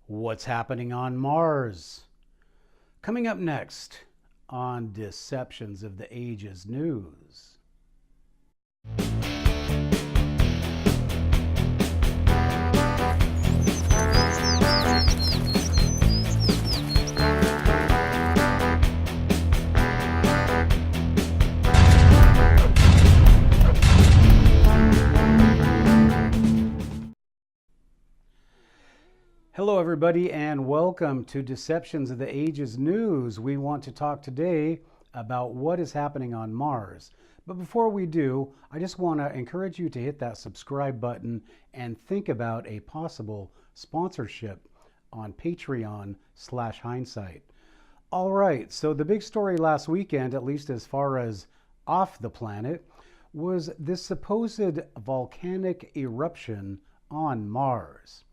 What's happening on Mars? Coming up next on Deceptions of the Ages News. Hello everybody and welcome to Deceptions of the Ages News. We want to talk today about what is happening on Mars. But before we do, I just want to encourage you to hit that subscribe button and think about a possible sponsorship on Patreon/HEINESSIGHT. All right, so the big story last weekend, at least as far as off the planet, was this supposed volcanic eruption on Mars.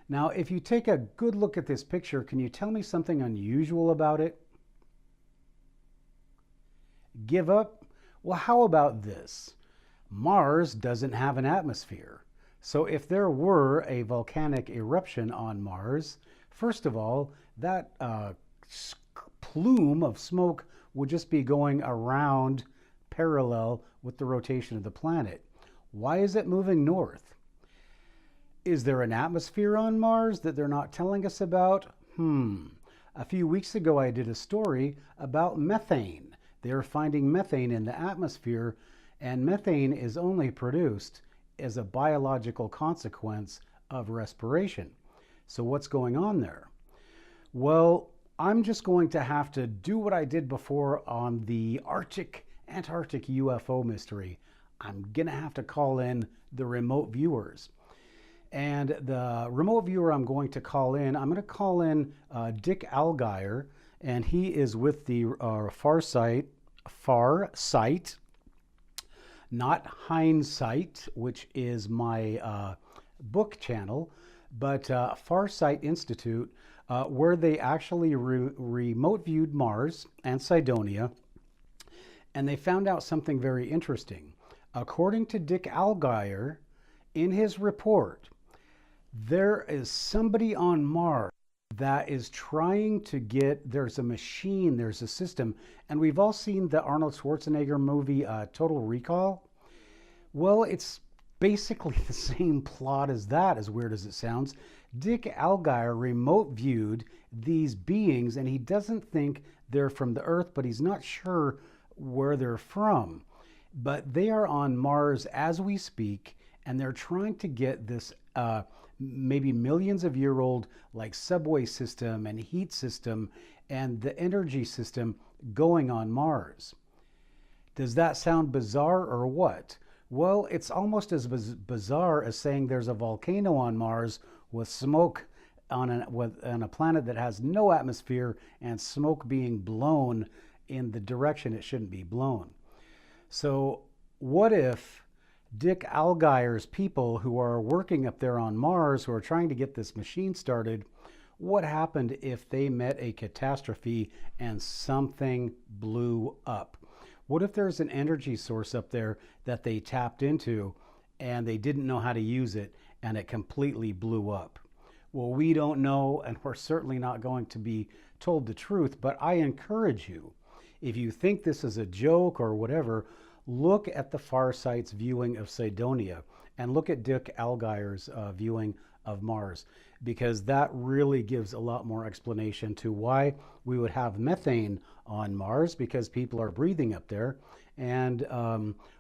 Now, if you take a good look at this picture, can you tell me something unusual about it? Give up? Well, how about this? Mars doesn't have an atmosphere. So if there were a volcanic eruption on Mars, first of all, that plume of smoke would just be going around parallel with the rotation of the planet. Why is it moving north? Is there an atmosphere on Mars that they're not telling us about? A few weeks ago, I did a story about methane. They're finding methane in the atmosphere, and methane is only produced as a biological consequence of respiration. So what's going on there? Well, I'm just going to have to do what I did before on the Antarctic UFO mystery. I'm going to have to call in the remote viewers. And the remote viewer I'm going to call in Dick Allgire, and he is with the Far Sight, not HEINESSIGHT, which is my book channel, but Far Sight Institute, where they actually remote viewed Mars and Cydonia, and they found out something very interesting. According to Dick Allgire, in his report, there is somebody on Mars that is trying to there's a machine, there's a system, and we've all seen the Arnold Schwarzenegger movie, Total Recall. Well, it's basically the same plot as that, as weird as it sounds. Dick Allgire remote viewed these beings, and he doesn't think they're from the Earth, but he's not sure where they're from. But they are on Mars as we speak, and they're trying to get this maybe millions of year old like subway system and heat system and the energy system going on Mars. Does that sound bizarre or what? Well, it's almost as bizarre as saying there's a volcano on Mars with smoke on a planet that has no atmosphere and smoke being blown in the direction it shouldn't be blown. So what if Dick Allgire's people who are working up there on Mars, who are trying to get this machine started, what happened if they met a catastrophe and something blew up? What if there's an energy source up there that they tapped into and they didn't know how to use it and it completely blew up? Well, we don't know, and we're certainly not going to be told the truth, but I encourage you, if you think this is a joke or whatever, look at the Far Sight's viewing of Cydonia and look at Dick Allgire's viewing of Mars, because that really gives a lot more explanation to why we would have methane on Mars, because people are breathing up there, and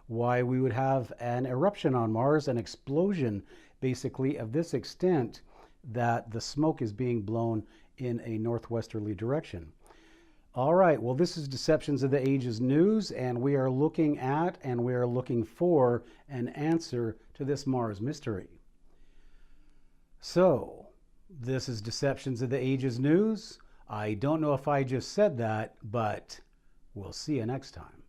why we would have an eruption on Mars, an explosion basically of this extent that the smoke is being blown in a northwesterly direction. All right, well, this is Deceptions of the Ages News, and we are looking at and we are looking for an answer to this Mars mystery. So, this is Deceptions of the Ages News. I don't know if I just said that, but we'll see you next time.